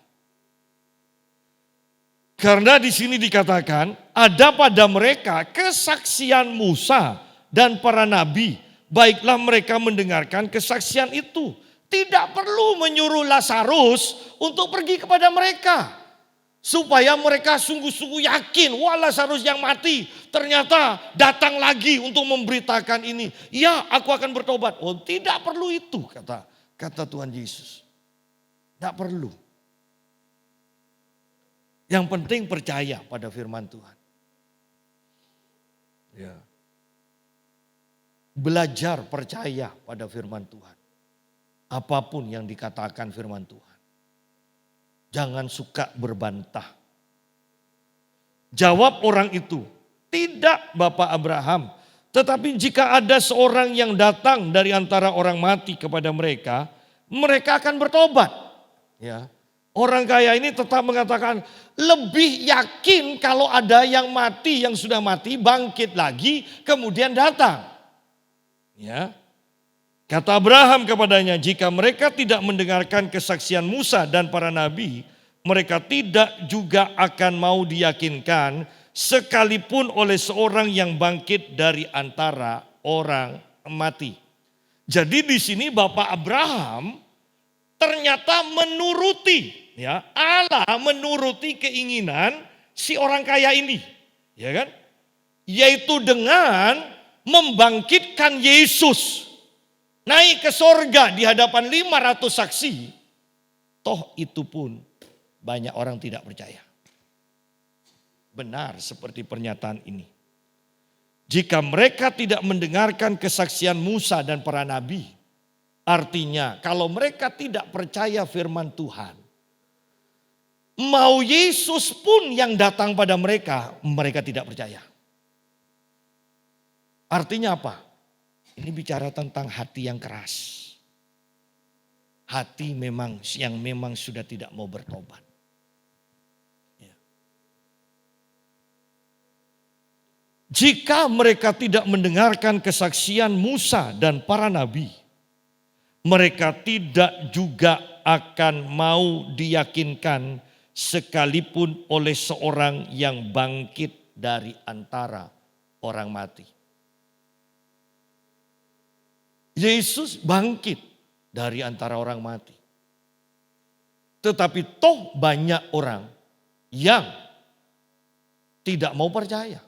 Karena di sini dikatakan ada pada mereka kesaksian Musa dan para nabi. Baiklah mereka mendengarkan kesaksian itu. Tidak perlu menyuruh Lazarus untuk pergi kepada mereka. Supaya mereka sungguh-sungguh yakin, wah Lazarus yang mati ternyata datang lagi untuk memberitakan ini. Ya, aku akan bertobat. Oh, tidak perlu itu kata Tuhan Yesus. Tidak perlu. Yang penting percaya pada firman Tuhan. Ya. Belajar percaya pada firman Tuhan. Apapun yang dikatakan firman Tuhan. Jangan suka berbantah. Jawab orang itu, tidak Bapak Abraham. Tetapi jika ada seorang yang datang dari antara orang mati kepada mereka, mereka akan bertobat. Ya. Orang kaya ini tetap mengatakan, lebih yakin kalau ada yang mati, yang sudah mati, bangkit lagi, kemudian datang. Ya. Kata Abraham kepadanya, jika mereka tidak mendengarkan kesaksian Musa dan para nabi, mereka tidak juga akan mau diyakinkan sekalipun oleh seorang yang bangkit dari antara orang mati. Jadi di sini Bapak Abraham ternyata menuruti, ya, Allah menuruti keinginan si orang kaya ini, ya kan? Yaitu dengan membangkitkan Yesus. Naik ke sorga di hadapan 500 saksi. Toh itu pun banyak orang tidak percaya. Benar seperti pernyataan ini. Jika mereka tidak mendengarkan kesaksian Musa dan para nabi. Artinya kalau mereka tidak percaya firman Tuhan. Mau Yesus pun yang datang pada mereka, mereka tidak percaya. Artinya apa? Ini bicara tentang hati yang keras. Hati yang memang sudah tidak mau bertobat. Ya. Jika mereka tidak mendengarkan kesaksian Musa dan para nabi, mereka tidak juga akan mau diyakinkan sekalipun oleh seorang yang bangkit dari antara orang mati. Yesus bangkit dari antara orang mati. Tetapi toh banyak orang yang tidak mau percaya.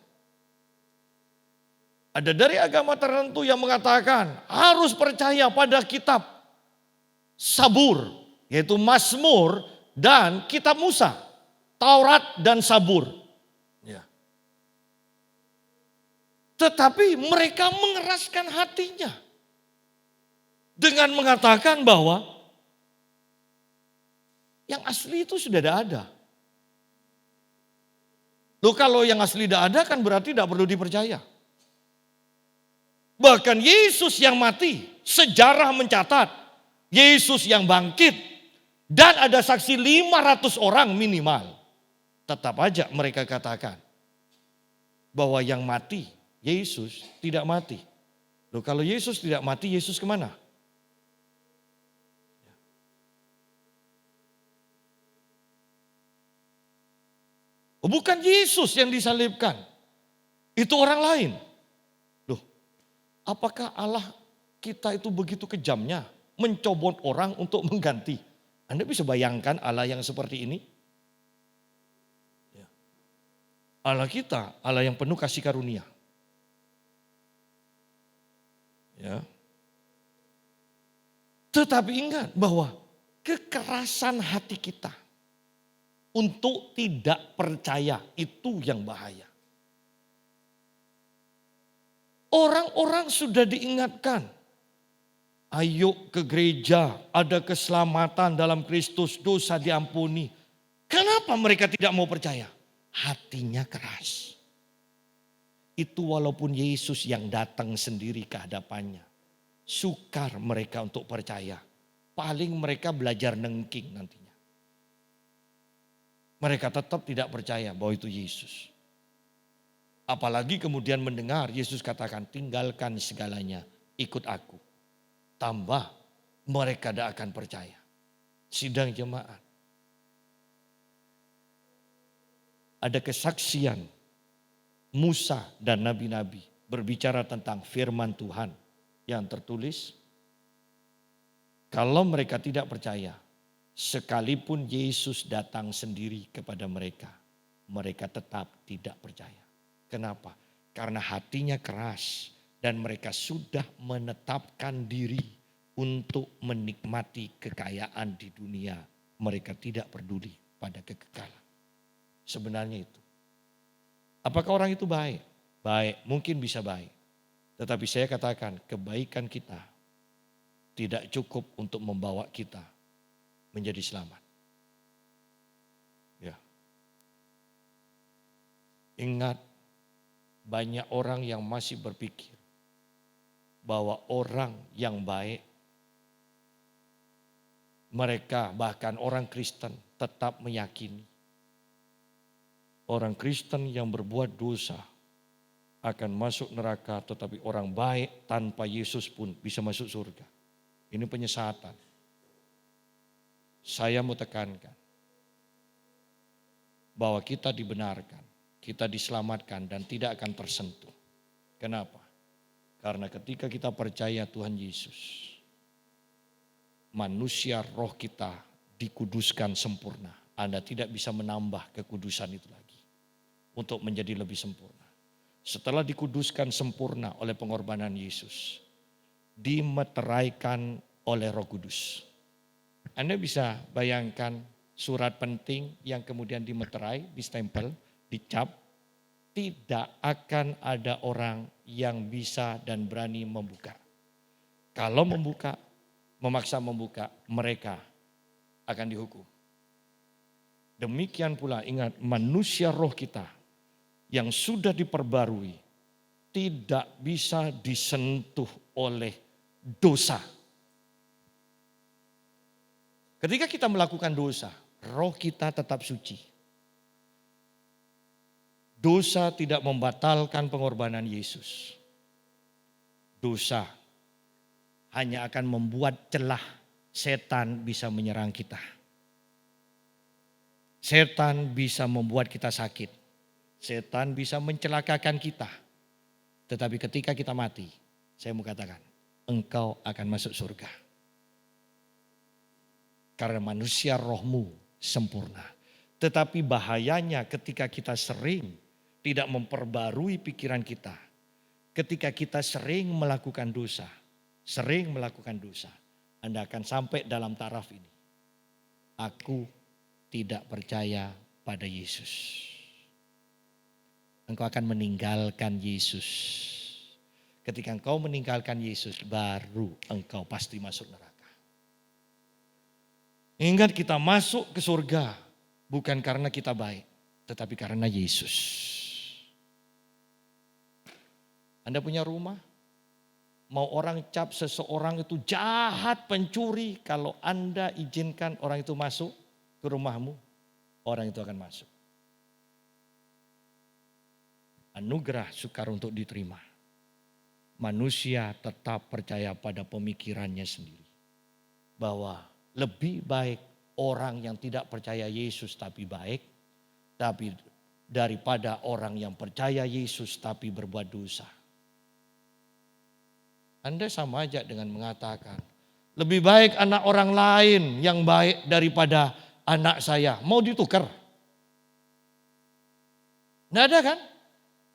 Ada dari agama tertentu yang mengatakan harus percaya pada kitab Sabur, yaitu Mazmur dan kitab Musa, Taurat dan Zabur. Ya. Tetapi mereka mengeraskan hatinya dengan mengatakan bahwa yang asli itu sudah ada. Loh, kalau yang asli tidak ada kan berarti tidak perlu dipercaya. Bahkan Yesus yang mati, sejarah mencatat Yesus yang bangkit dan ada saksi 500 orang minimal. Tetap aja mereka katakan bahwa yang mati Yesus tidak mati. Loh, kalau Yesus tidak mati, Yesus kemana? Oh, bukan Yesus yang disalibkan. Itu orang lain. Loh, apakah Allah kita itu begitu kejamnya mencobot orang untuk mengganti? Anda bisa bayangkan Allah yang seperti ini? Allah kita, Allah yang penuh kasih karunia. Ya. Tetapi ingat bahwa kekerasan hati kita untuk tidak percaya itu yang bahaya. Orang-orang sudah diingatkan, ayo ke gereja, ada keselamatan dalam Kristus, dosa diampuni. Kenapa mereka tidak mau percaya? Hatinya keras. Itu walaupun Yesus yang datang sendiri ke hadapannya. Sukar mereka untuk percaya. Paling mereka belajar nengking nantinya. Mereka tetap tidak percaya bahwa itu Yesus. Apalagi kemudian mendengar Yesus katakan, tinggalkan segalanya, ikut aku. Tambah mereka tidak akan percaya. Sidang jemaat. Ada kesaksian Musa dan nabi-nabi berbicara tentang firman Tuhan yang tertulis. Kalau mereka tidak percaya, sekalipun Yesus datang sendiri kepada mereka, mereka tetap tidak percaya. Kenapa? Karena hatinya keras dan mereka sudah menetapkan diri untuk menikmati kekayaan di dunia. Mereka tidak peduli pada kekekalan. Sebenarnya itu. Apakah orang itu baik? Baik, mungkin bisa baik. Tetapi saya katakan kebaikan kita tidak cukup untuk membawa kita menjadi selamat. Ya. Ingat, banyak orang yang masih berpikir bahwa orang yang baik, mereka bahkan orang Kristen tetap meyakini orang Kristen yang berbuat dosa akan masuk neraka, tetapi orang baik tanpa Yesus pun bisa masuk surga. Ini penyesatan. Saya mau tekankan bahwa kita dibenarkan, kita diselamatkan dan tidak akan tersentuh. Kenapa? Karena ketika kita percaya Tuhan Yesus, manusia roh kita dikuduskan sempurna. Anda tidak bisa menambah kekudusan itu lagi untuk menjadi lebih sempurna. Setelah dikuduskan sempurna oleh pengorbanan Yesus, dimeteraikan oleh Roh Kudus. Anda bisa bayangkan surat penting yang kemudian dimeterai, distempel, dicap, tidak akan ada orang yang bisa dan berani membuka. Kalau membuka, memaksa membuka, mereka akan dihukum. Demikian pula ingat, manusia roh kita yang sudah diperbarui tidak bisa disentuh oleh dosa. Ketika kita melakukan dosa, roh kita tetap suci. Dosa tidak membatalkan pengorbanan Yesus. Dosa hanya akan membuat celah setan bisa menyerang kita. Setan bisa membuat kita sakit. Setan bisa mencelakakan kita. Tetapi ketika kita mati, saya mau katakan, engkau akan masuk surga. Karena manusia rohmu sempurna. Tetapi bahayanya ketika kita sering tidak memperbarui pikiran kita. Ketika kita sering melakukan dosa. Anda akan sampai dalam taraf ini. Aku tidak percaya pada Yesus. Engkau akan meninggalkan Yesus. Ketika engkau meninggalkan Yesus, baru engkau pasti masuk neraka. Ingat, kita masuk ke surga bukan karena kita baik, tetapi karena Yesus. Anda punya rumah, mau orang cap seseorang itu jahat, pencuri, kalau Anda izinkan orang itu masuk ke rumahmu, orang itu akan masuk. Anugerah sukar untuk diterima. Manusia tetap percaya pada pemikirannya sendiri. Bahwa lebih baik orang yang tidak percaya Yesus tapi baik, tapi daripada orang yang percaya Yesus tapi berbuat dosa. Anda sama aja dengan mengatakan, lebih baik anak orang lain yang baik daripada anak saya. Mau ditukar? Nggak ada kan?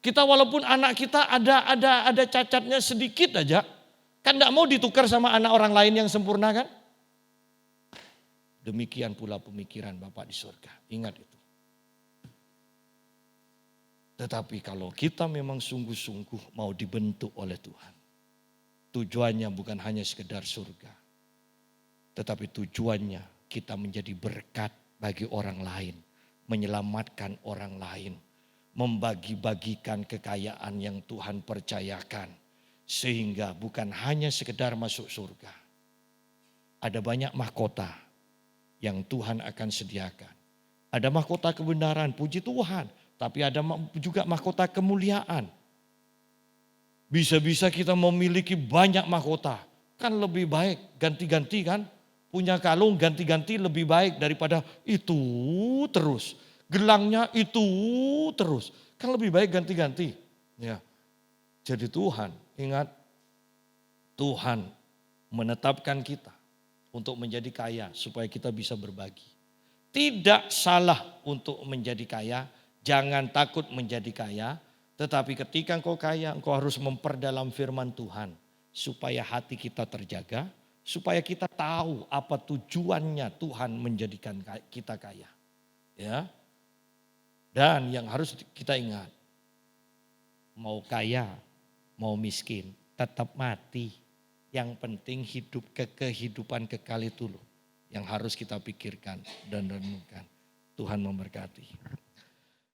Kita walaupun anak kita ada cacatnya sedikit aja, kan nggak mau ditukar sama anak orang lain yang sempurna kan? Demikian pula pemikiran Bapa di surga. Ingat itu. Tetapi kalau kita memang sungguh-sungguh mau dibentuk oleh Tuhan, tujuannya bukan hanya sekedar surga, tetapi tujuannya kita menjadi berkat bagi orang lain, menyelamatkan orang lain, membagi-bagikan kekayaan yang Tuhan percayakan, sehingga bukan hanya sekedar masuk surga. Ada banyak mahkota yang Tuhan akan sediakan. Ada mahkota kebenaran, puji Tuhan, tapi ada juga mahkota kemuliaan. Bisa-bisa kita memiliki banyak mahkota. Kan lebih baik ganti-ganti kan. Punya kalung ganti-ganti lebih baik daripada itu terus. Gelangnya itu terus. Kan lebih baik ganti-ganti. Ya. Jadi Tuhan, ingat, Tuhan menetapkan kita untuk menjadi kaya supaya kita bisa berbagi. Tidak salah untuk menjadi kaya, jangan takut menjadi kaya. Tetapi ketika engkau kaya, engkau harus memperdalam firman Tuhan. Supaya hati kita terjaga, supaya kita tahu apa tujuannya Tuhan menjadikan kita kaya. Ya. Dan yang harus kita ingat, mau kaya, mau miskin, tetap mati. Yang penting hidup kehidupan kekal itu loh, yang harus kita pikirkan dan renungkan. Tuhan memberkati.